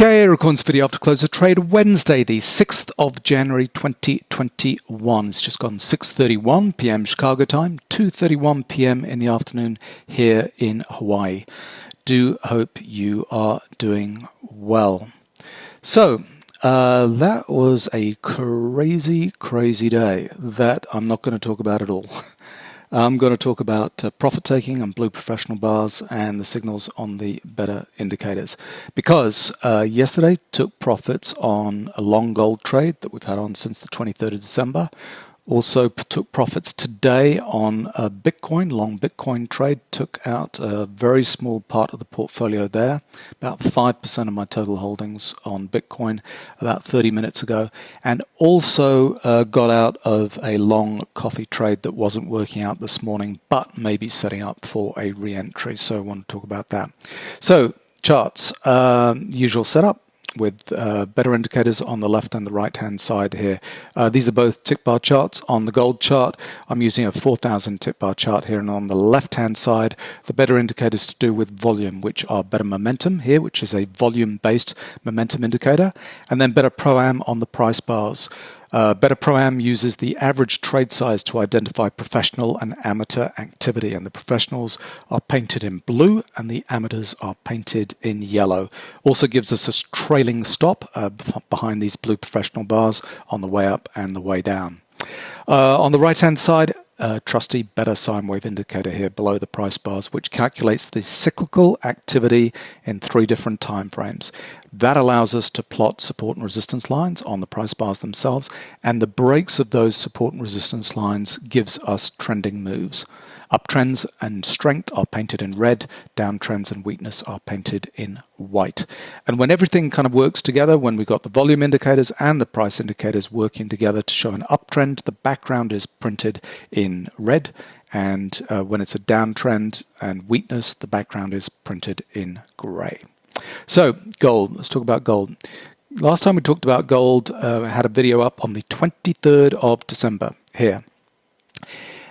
Okay, recording this video after close of trade Wednesday, the 6th of January 2021. It's just gone 6:31 p.m. Chicago time, 2:31 p.m. in the afternoon here in Hawaii. Do hope you are doing well. So, that was a crazy day that I'm not going to talk about at all. I'm going to talk about profit taking on blue professional bars and the signals on the better indicators, because yesterday took profits on a long gold trade that we've had on since the 23rd of December. Also took profits today on a Bitcoin, long Bitcoin trade, took out a very small part of the portfolio there, about 5% of my total holdings on Bitcoin about 30 minutes ago, and also got out of a long coffee trade that wasn't working out this morning, but maybe setting up for a re-entry, so I want to talk about that. So charts, usual setup, with better indicators on the left and the right hand side here. These are both tick bar charts. On the gold chart, I'm using a 4,000 tick bar chart here, and on the left hand side, the better indicators to do with volume, which are better momentum here, which is a volume based momentum indicator, and then better pro-am on the price bars. Better Pro-Am uses the average trade size to identify professional and amateur activity, and the professionals are painted in blue and the amateurs are painted in yellow. Also gives us a trailing stop behind these blue professional bars on the way up and the way down. On the right hand side, trusty better sine wave indicator here below the price bars, which calculates the cyclical activity in 3 different time frames. That allows us to plot support and resistance lines on the price bars themselves, and the breaks of those support and resistance lines gives us trending moves. Uptrends and strength are painted in red, downtrends and weakness are painted in white. And when everything kind of works together, when we've got the volume indicators and the price indicators working together to show an uptrend, the background is printed in red, and when it's a downtrend and weakness, the background is printed in gray. So gold, let's talk about gold. Last time we talked about gold, I had a video up on the 23rd of December here.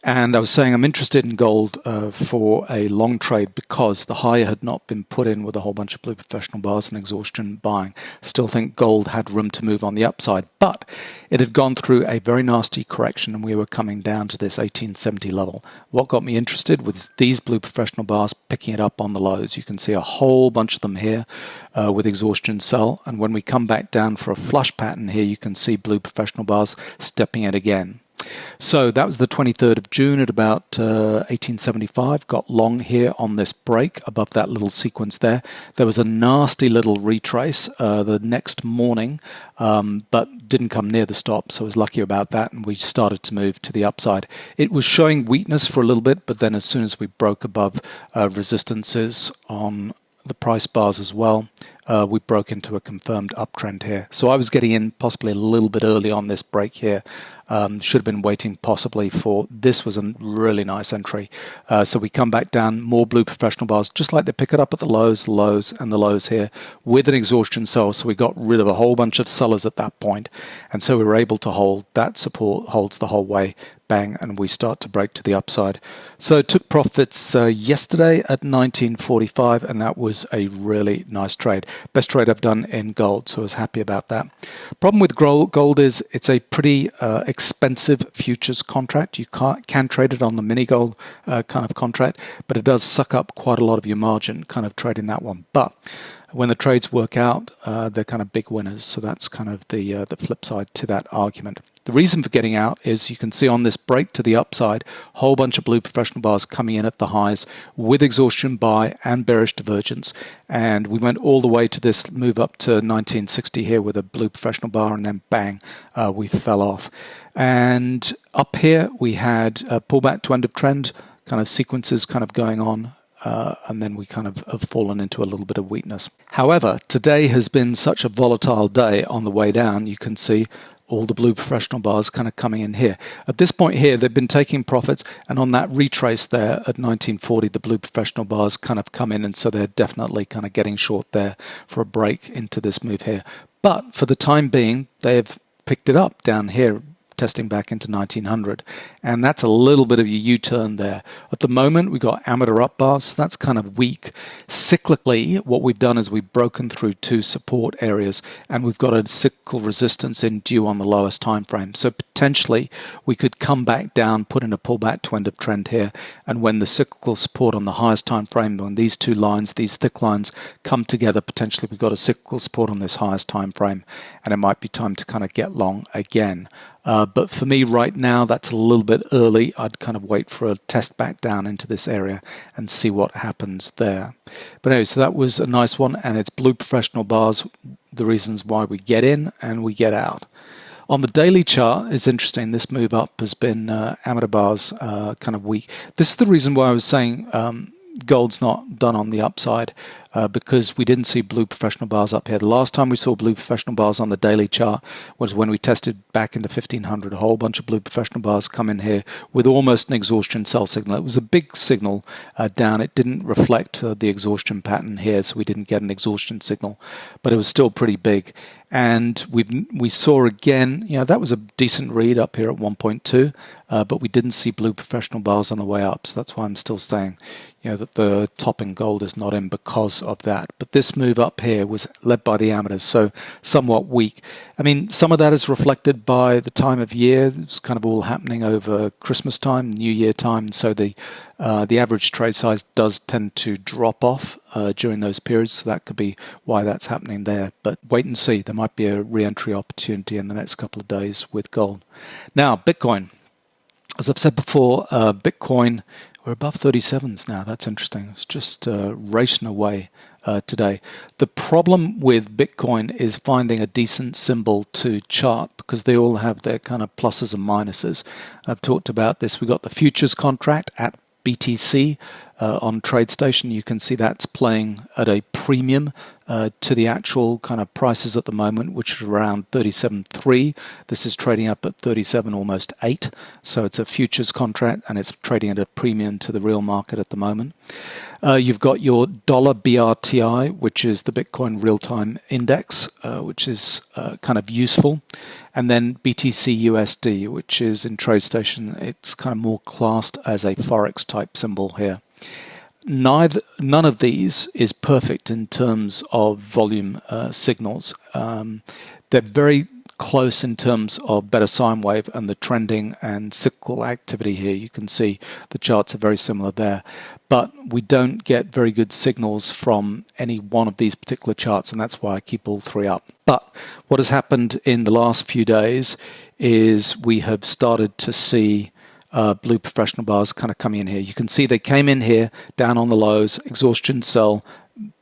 And I was saying I'm interested in gold for a long trade because the high had not been put in with a whole bunch of blue professional bars and exhaustion buying. Still think gold had room to move on the upside, but it had gone through a very nasty correction and we were coming down to this 1870 level. What got me interested was these blue professional bars picking it up on the lows. You can see a whole bunch of them here with exhaustion sell, and when we come back down for a flush pattern here, you can see blue professional bars stepping it again. So that was the 23rd of June at about 1875. Got long here on this break above that little sequence there. There was a nasty little retrace the next morning, but didn't come near the stop, so I was lucky about that, and we started to move to the upside. It was showing weakness for a little bit, but then as soon as we broke above resistances on the price bars as well, we broke into a confirmed uptrend here. So I was getting in possibly a little bit early on this break here. Should have been waiting possibly for, this was a really nice entry. So we come back down, more blue professional bars, just like they pick it up at the lows, and the lows here with an exhaustion sell. So we got rid of a whole bunch of sellers at that point. And so we were able to hold that support, holds the whole way, bang, and we start to break to the upside. So took profits yesterday at 1945, and that was a really nice trade. Best trade I've done in gold, so I was happy about that. Problem with gold is it's a pretty expensive futures contract. You can trade it on the mini gold kind of contract, but it does suck up quite a lot of your margin kind of trading that one. But when the trades work out, they're kind of big winners. So that's kind of the flip side to that argument. The reason for getting out is you can see on this break to the upside, a whole bunch of blue professional bars coming in at the highs with exhaustion buy and bearish divergence. And we went all the way to this move up to 1960 here with a blue professional bar, and then bang, we fell off. And up here we had a pullback to end of trend kind of sequences kind of going on. And then we kind of have fallen into a little bit of weakness. However, today has been such a volatile day on the way down. You can see all the blue professional bars kind of coming in here. At this point here, they've been taking profits, and on that retrace there at 1940, the blue professional bars kind of come in, and so they're definitely kind of getting short there for a break into this move here. But for the time being, they've picked it up down here testing back into 1900, and that's a little bit of a U-turn there. At the moment, we've got amateur up bars, so that's kind of weak. Cyclically, what we've done is we've broken through two support areas, and we've got a cyclical resistance in due on the lowest time frame. So potentially, we could come back down, put in a pullback to end of trend here, and when the cyclical support on the highest time frame, when these two lines, these thick lines, come together, potentially we've got a cyclical support on this highest time frame, and it might be time to kind of get long again. But for me right now, that's a little bit early. I'd kind of wait for a test back down into this area and see what happens there. But anyway, so that was a nice one, and it's blue professional bars, the reasons why we get in and we get out. On the daily chart, it's interesting. This move up has been amateur bars kind of weak. This is the reason why I was saying gold's not done on the upside, because we didn't see blue professional bars up here. The last time we saw blue professional bars on the daily chart was when we tested back into 1500. A whole bunch of blue professional bars come in here with almost an exhaustion sell signal. It was a big signal down. It didn't reflect the exhaustion pattern here, so we didn't get an exhaustion signal, but it was still pretty big. And we saw again, that was a decent read up here at 1.2, but we didn't see blue professional bars on the way up. So that's why I'm still saying, that the top in gold is not in because of that. But this move up here was led by the amateurs, so somewhat weak. I mean, some of that is reflected by the time of year. It's kind of all happening over Christmas time, New Year time, so the average trade size does tend to drop off during those periods, so that could be why that's happening there. But wait and see. There might be a re-entry opportunity in the next couple of days with gold. Now, Bitcoin. As I've said before, Bitcoin, we're above 37s now. That's interesting. It's just racing away today. The problem with Bitcoin is finding a decent symbol to chart, because they all have their kind of pluses and minuses. I've talked about this. We've got the futures contract at BTC on TradeStation. You can see that's playing at a premium to the actual kind of prices at the moment, which are around 37.3. This is trading up at 37, almost 8. So it's a futures contract, and it's trading at a premium to the real market at the moment. You've got your dollar BRTI, which is the Bitcoin real-time index, which is kind of useful. And then BTC USD, which is in TradeStation. It's kind of more classed as a Forex type symbol here. None of these is perfect in terms of volume signals. They're very close in terms of beta sine wave and the trending and cyclical activity here. You can see the charts are very similar there, but we don't get very good signals from any one of these particular charts, and that's why I keep all three up. But what has happened in the last few days is we have started to see blue professional bars kind of coming in here. You can see they came in here down on the lows, exhaustion sell,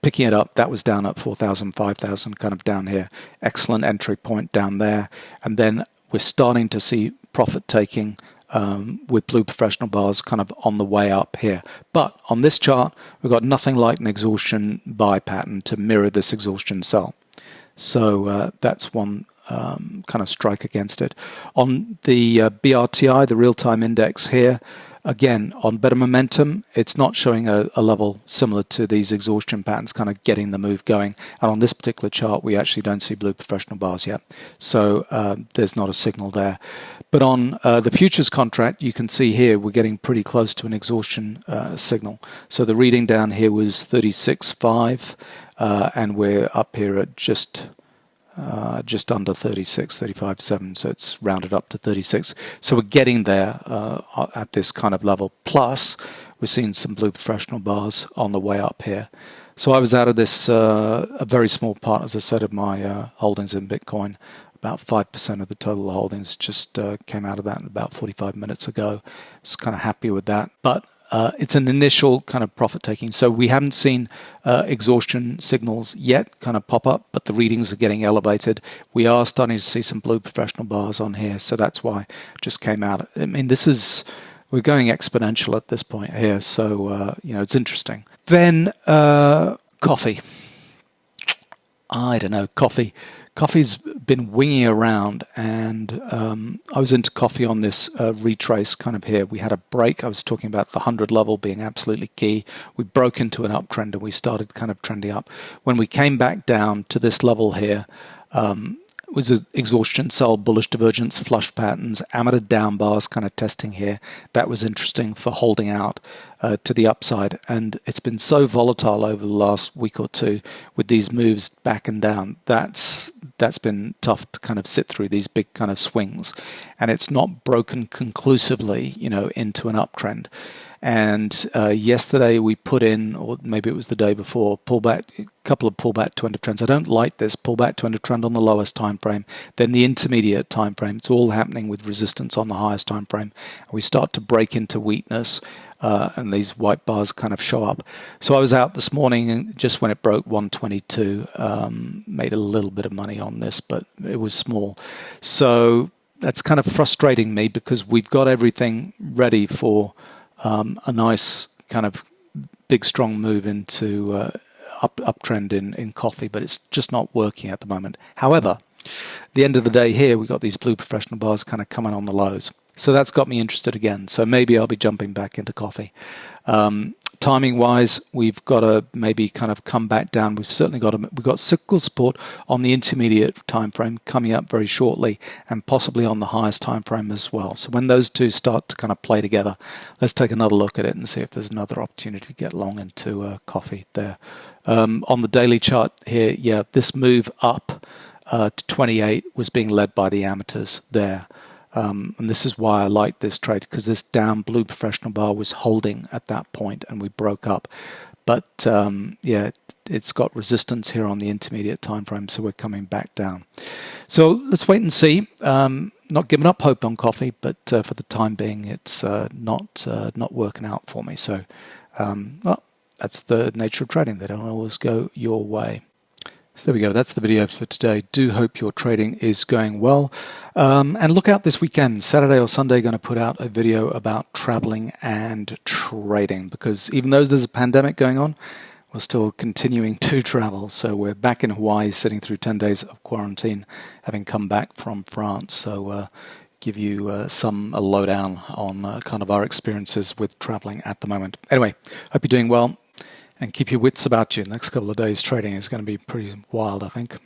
picking it up. That was down at 4,000, 5,000, kind of down here. Excellent entry point down there. And then we're starting to see profit taking with blue professional bars kind of on the way up here. But on this chart, we've got nothing like an exhaustion buy pattern to mirror this exhaustion sell. So that's one kind of strike against it. On the BRTI, the real-time index here, again, on better momentum, it's not showing a level similar to these exhaustion patterns, kind of getting the move going. And on this particular chart, we actually don't see blue professional bars yet. So there's not a signal there. But on the futures contract, you can see here we're getting pretty close to an exhaustion signal. So the reading down here was 36.5, and we're up here at just under 36, 35.7, so it's rounded up to 36. So we're getting there at this kind of level. Plus, we're seeing some blue professional bars on the way up here. So I was out of this, a very small part, as I said, of my holdings in Bitcoin. About 5% of the total holdings just came out of that about 45 minutes ago. I was kind of happy with that. But it's an initial kind of profit taking. So we haven't seen exhaustion signals yet kind of pop up, but the readings are getting elevated. We are starting to see some blue professional bars on here. So that's why it just came out. I mean, we're going exponential at this point here. So, it's interesting. Then coffee. I don't know, coffee. Coffee's been winging around, and I was into coffee on this retrace kind of here. We had a break. I was talking about the 100 level being absolutely key. We broke into an uptrend, and we started kind of trending up. When we came back down to this level here, was an exhaustion sell, bullish divergence, flush patterns, amateur down bars kind of testing here. That was interesting for holding out to the upside. And it's been so volatile over the last week or two with these moves back and down. That's been tough to kind of sit through these big kind of swings. And it's not broken conclusively, into an uptrend. And yesterday we put in, or maybe it was the day before, a couple of pullback to end of trends. I don't like this pullback to end of trend on the lowest time frame, then the intermediate time frame. It's all happening with resistance on the highest time frame. We start to break into weakness, and these white bars kind of show up. So I was out this morning, and just when it broke 122, made a little bit of money on this, but it was small. So that's kind of frustrating me because we've got everything ready for a nice kind of big strong move into uptrend in coffee, but it's just not working at the moment. However, at the end of the day here, we've got these blue professional bars kind of coming on the lows. So that's got me interested again. So maybe I'll be jumping back into coffee. Timing wise, we've got to maybe kind of come back down. We've got cyclical support on the intermediate time frame coming up very shortly, and possibly on the highest time frame as well. So when those two start to kind of play together, let's take another look at it and see if there's another opportunity to get long into coffee there. On the daily chart here, this move up to 28 was being led by the amateurs there. And this is why I like this trade, because this down blue professional bar was holding at that point and we broke up. But it's got resistance here on the intermediate time frame, so we're coming back down. So let's wait and see. Not giving up hope on coffee, but for the time being, it's not working out for me. So that's the nature of trading. They don't always go your way. So there we go. That's the video for today. Do hope your trading is going well. And look out this weekend, Saturday or Sunday, going to put out a video about traveling and trading, because even though there's a pandemic going on, we're still continuing to travel. So we're back in Hawaii, sitting through 10 days of quarantine, having come back from France. So give you a lowdown on kind of our experiences with traveling at the moment. Anyway, hope you're doing well. And keep your wits about you. The next couple of days trading is going to be pretty wild, I think.